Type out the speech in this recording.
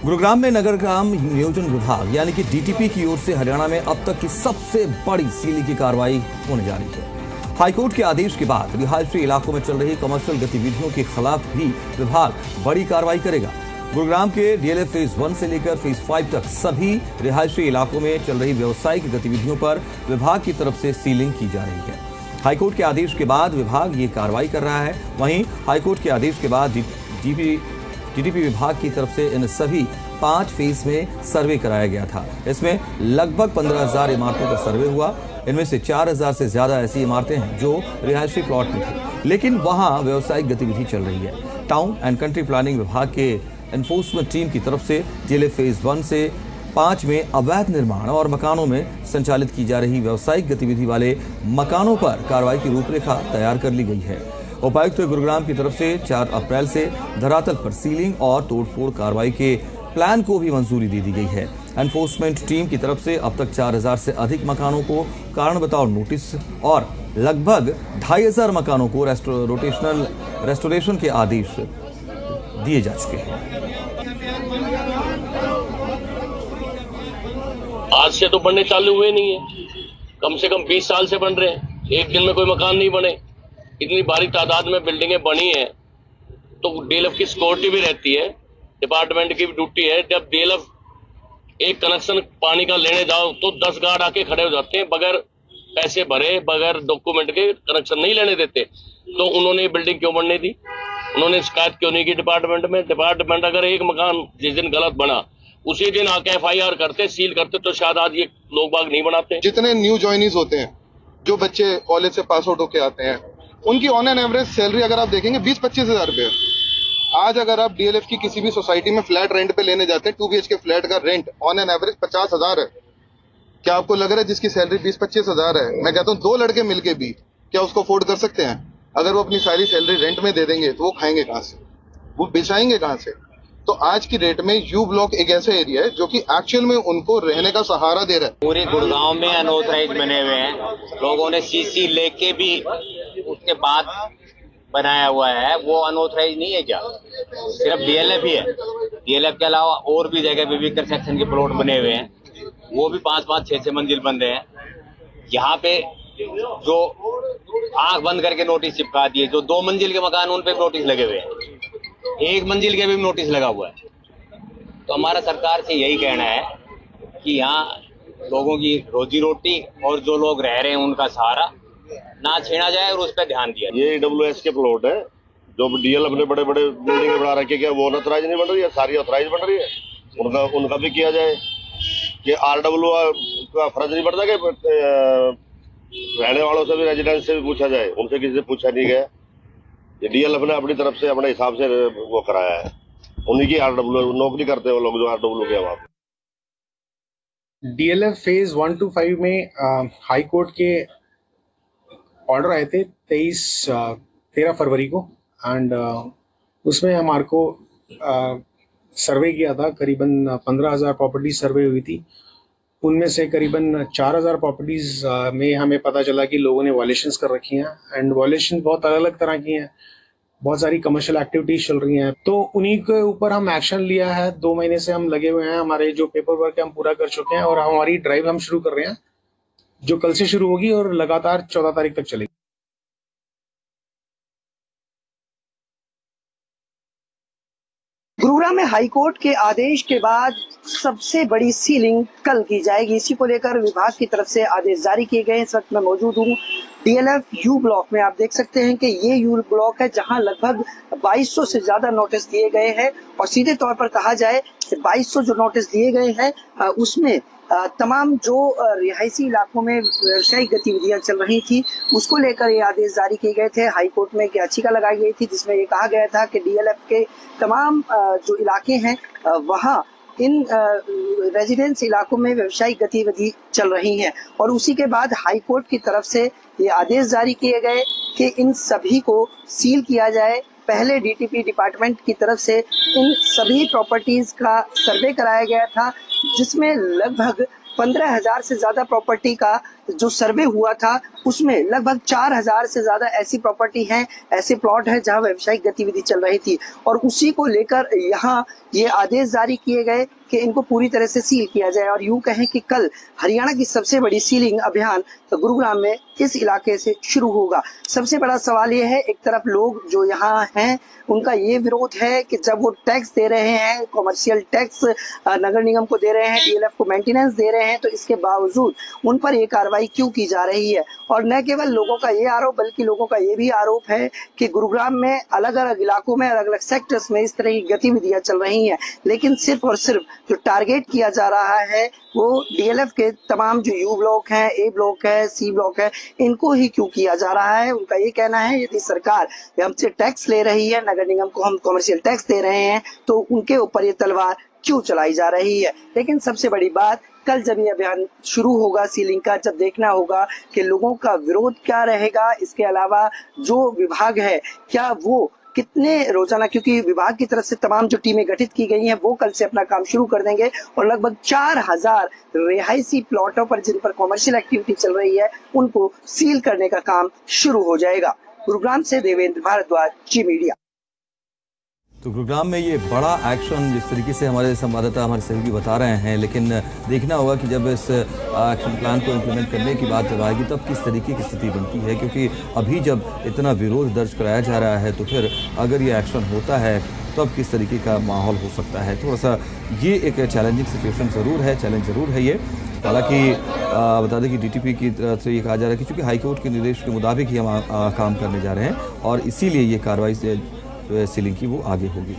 गुरुग्राम में नगर ग्राम नियोजन विभाग यानी कि डीटीपी की ओर से हरियाणा में अब तक की सबसे बड़ी सीलिंग की कार्रवाई होने जा रही है। हाईकोर्ट के आदेश के बाद रिहायशी इलाकों में चल रही कमर्शियल गतिविधियों के खिलाफ भी विभाग बड़ी कार्रवाई करेगा। गुरुग्राम के डीएलएफ फेज 1 से लेकर फेज 5 तक सभी रिहायशी इलाकों में चल रही व्यावसायिक गतिविधियों पर विभाग की तरफ से सीलिंग की जा रही है। हाईकोर्ट के आदेश के बाद विभाग ये कार्रवाई कर रहा है। वहीं हाईकोर्ट के आदेश के बाद डीटीपी विभाग की तरफ से इन सभी 5 फेज में सर्वे कराया गया था। इसमें लगभग 15,000 इमारतों का सर्वे हुआ। इनमें से 4,000 से ज्यादा ऐसी इमारतें हैं जो रिहायशी प्लॉट में थी, लेकिन वहां व्यावसायिक गतिविधि चल रही है। टाउन एंड कंट्री प्लानिंग विभाग के एनफोर्समेंट टीम की तरफ से डीएलएफ फेज 1 से 5 में अवैध निर्माण और मकानों में संचालित की जा रही व्यावसायिक गतिविधि वाले मकानों पर कार्रवाई की रूपरेखा तैयार कर ली गई है। उपायुक्त गुरुग्राम की तरफ से 4 अप्रैल से धरातल पर सीलिंग और तोड़फोड़ कार्रवाई के प्लान को भी मंजूरी दे दी गई है। एनफोर्समेंट टीम की तरफ से अब तक 4,000 से अधिक मकानों को कारण बताओ नोटिस और लगभग 2,500 मकानों को रेस्टोरेशन के आदेश दिए जा चुके हैं। आज से तो बनने चालू हुए नहीं है, कम से कम 20 साल से बन रहे हैं। एक दिन में कोई मकान नहीं बने। इतनी भारी तादाद में बिल्डिंगें बनी हैं तो डीएलएफ की सिक्योरिटी भी रहती है, डिपार्टमेंट की भी ड्यूटी है। जब डीएलएफ एक कनेक्शन पानी का लेने जाओ तो 10 गार्ड आके खड़े हो जाते हैं, बगैर पैसे भरे, बगैर डॉक्यूमेंट के कनेक्शन नहीं लेने देते। तो उन्होंने बिल्डिंग क्यों बनने दी? उन्होंने शिकायत क्यों नहीं की डिपार्टमेंट में? डिपार्टमेंट अगर एक मकान जिस दिन गलत बना उसी दिन आके एफआईआर करते, सील करते, तो शायद आज ये लोग बाग नहीं बनाते। जितने न्यू ज्वाइनीज होते हैं, जो बच्चे कॉलेज से पास आउट होके आते हैं, उनकी ऑन एन एवरेज सैलरी अगर आप देखेंगे 20-25 हजार रुपए। आज अगर आप डीएलएफ की किसी भी सोसाइटी में फ्लैट रेंट पे लेने जाते हैं, 2 BHK फ्लैट का रेंट ऑन एन एवरेज 50,000 है। क्या आपको लग रहा है जिसकी सैलरी 20-25 हजार है, मैं कहता हूँ 2 लड़के मिलके भी क्या उसको अफोर्ड कर सकते हैं? अगर वो अपनी सारी सैलरी रेंट में दे देंगे तो वो खाएंगे कहाँ से, वो बिछाएंगे कहाँ से? तो आज की डेट में यू ब्लॉक एक ऐसा एरिया है जो कि एक्चुअल में उनको रहने का सहारा दे रहा है। पूरे गुड़गांव में अनऑथराइज बने हुए हैं, लोगों ने सीसी लेके भी उसके बाद बनाया हुआ है। वो अनऑथराइज नहीं है क्या? सिर्फ डीएलएफ ही है। डीएलएफ के अलावा और भी जगह पे भी कंस्ट्रक्शन के प्लॉट बने हुए हैं, वो भी 5-5, 6-6 मंजिल बन रहे हैं। यहाँ पे जो आंख बंद करके नोटिस चिपका दिए, जो 2 मंजिल के मकान उन पे नोटिस लगे हुए हैं, 1 मंजिल के भी नोटिस लगा हुआ है। तो हमारा सरकार से यही कहना है कि यहाँ लोगों की रोजी रोटी और जो लोग रह रहे हैं उनका सहारा ना छीना जाए और उस पर ध्यान दिया। ये AWS के प्लॉट है, जो डीएलएफ ने बड़े बड़े बिल्डिंग बना रखे, क्या वो अनऑथराइज नहीं बन रही है? सारी ऑथराइज बन रही है। उनका भी किया जाए कि RW का फर्ज नहीं पड़ता कि रहने वालों से भी, रेजिडेंस से भी पूछा जाए। उनसे किसी से पूछा नहीं गया। ये डीएलएफ ने अपनी तरफ से अपने हिसाब से वो कराया है। उन्हीं की RW नौकरी करते हैं वो लोग जो RW के वहां। डीएलएफ फेज 1 to 5 में हाई कोर्ट के ऑर्डर आए थे 13 फरवरी को, एंड उसमें हमारे को सर्वे किया था। करीबन 15,000 प्रॉपर्टीज सर्वे हुई थी। उनमें से करीबन 4,000 प्रॉपर्टीज में हमें पता चला कि लोगों ने वायलेशंस कर रखी हैं, एंड वायलेशन बहुत अलग अलग तरह की हैं। बहुत सारी कमर्शियल एक्टिविटीज चल रही हैं, तो उन्हीं के ऊपर हम एक्शन लिया है। 2 महीने से हम लगे हुए हैं। हमारे जो पेपर वर्क है हम पूरा कर चुके हैं और हमारी ड्राइव हम शुरू कर रहे हैं, जो कल से शुरू होगी और लगातार 14 तारीख तक चलेगी। गुरुग्राम में हाईकोर्ट के आदेश के बाद सबसे बड़ी सीलिंग कल की जाएगी। इसी को लेकर विभाग की तरफ से आदेश जारी किए गए। इस वक्त मैं मौजूद हूँ डीएलएफ यू ब्लॉक में। आप देख सकते हैं कि ये यू ब्लॉक है जहां लगभग 2200 से ज्यादा नोटिस दिए गए हैं, और सीधे तौर पर कहा जाए कि 2200 जो नोटिस दिए गए हैं उसमें तमाम जो रिहायशी इलाकों में व्यवसायिक गतिविधियां चल रही थी उसको लेकर ये आदेश जारी किए गए थे। हाईकोर्ट में एक याचिका लगाई गई थी जिसमें ये कहा गया था कि डीएलएफ के तमाम जो इलाके हैं वहां इन रेजिडेंस इलाकों में व्यवसायिक गतिविधि चल रही हैं, और उसी के बाद हाईकोर्ट की तरफ से ये आदेश जारी किए गए कि इन सभी को सील किया जाए। पहले डीटीपी डिपार्टमेंट की तरफ से इन सभी प्रॉपर्टीज का सर्वे कराया गया था, जिसमें लगभग 15,000 से ज्यादा प्रॉपर्टी का जो सर्वे हुआ था उसमें लगभग 4000 से ज्यादा ऐसी प्रॉपर्टी हैं, ऐसे प्लॉट हैं जहां व्यावसायिक गतिविधि चल रही थी और उसी को लेकर यहाँ ये आदेश जारी किए गए कि इनको पूरी तरह से सील किया जाए। और यूं कहें कि कल हरियाणा की सबसे बड़ी सीलिंग अभियान गुरुग्राम में इस इलाके से शुरू होगा। सबसे बड़ा सवाल ये है, एक तरफ लोग जो यहाँ हैं उनका ये विरोध है कि जब वो टैक्स दे रहे हैं, कॉमर्शियल टैक्स नगर निगम को दे रहे हैं, डीएलएफ को मेंटेनेंस दे रहे हैं, तो इसके बावजूद उन पर ये कार्रवाई क्यों की जा रही है। और न केवल लोगों का ये आरोप बल्कि लोगों का ये भी आरोप है कि गुरुग्राम में अलग अलग इलाकों में अलग अलग सेक्टर्स में इस तरह की गतिविधियां चल रही हैं, लेकिन सिर्फ और सिर्फ जो टारगेट किया जा रहा है वो डीएलएफ के तमाम जो यू ब्लॉक हैं, ए ब्लॉक है, सी ब्लॉक है, इनको ही क्यों किया जा रहा है। उनका ये कहना है यदि सरकार हमसे टैक्स ले रही है, नगर निगम को हम कमर्शियल टैक्स दे रहे हैं, तो उनके ऊपर ये तलवार क्यों चलाई जा रही है। लेकिन सबसे बड़ी बात, कल जब ये अभियान शुरू होगा सीलिंग का, जब देखना होगा कि लोगों का विरोध क्या रहेगा। इसके अलावा जो विभाग है क्या वो कितने रोजाना, क्योंकि विभाग की तरफ से तमाम जो टीमें गठित की गई हैं वो कल से अपना काम शुरू कर देंगे और लगभग 4000 रिहायशी प्लॉटों पर जिन पर कॉमर्शियल एक्टिविटी चल रही है उनको सील करने का काम शुरू हो जाएगा। गुरुग्राम से देवेंद्र भारद्वाज, जी मीडिया। तो गुरुग्राम में ये बड़ा एक्शन जिस तरीके से हमारे संवाददाता हमारे सहयोगी बता रहे हैं, लेकिन देखना होगा कि जब इस एक्शन प्लान को इम्प्लीमेंट करने की बात जब आएगी तब किस तरीके की स्थिति बनती है, क्योंकि अभी जब इतना विरोध दर्ज कराया जा रहा है तो फिर अगर ये एक्शन होता है तब किस तरीके का माहौल हो सकता है। थोड़ा सा ये एक चैलेंजिंग सिचुएशन ज़रूर है, चैलेंज ज़रूर है ये। हालांकि बता दें कि डीटीपी की तरफ से ये कहा जा रहा है कि चूँकि हाईकोर्ट के निर्देश के मुताबिक ही हम काम करने जा रहे हैं और इसीलिए ये कार्रवाई से सीलिंग की वो आगे होगी।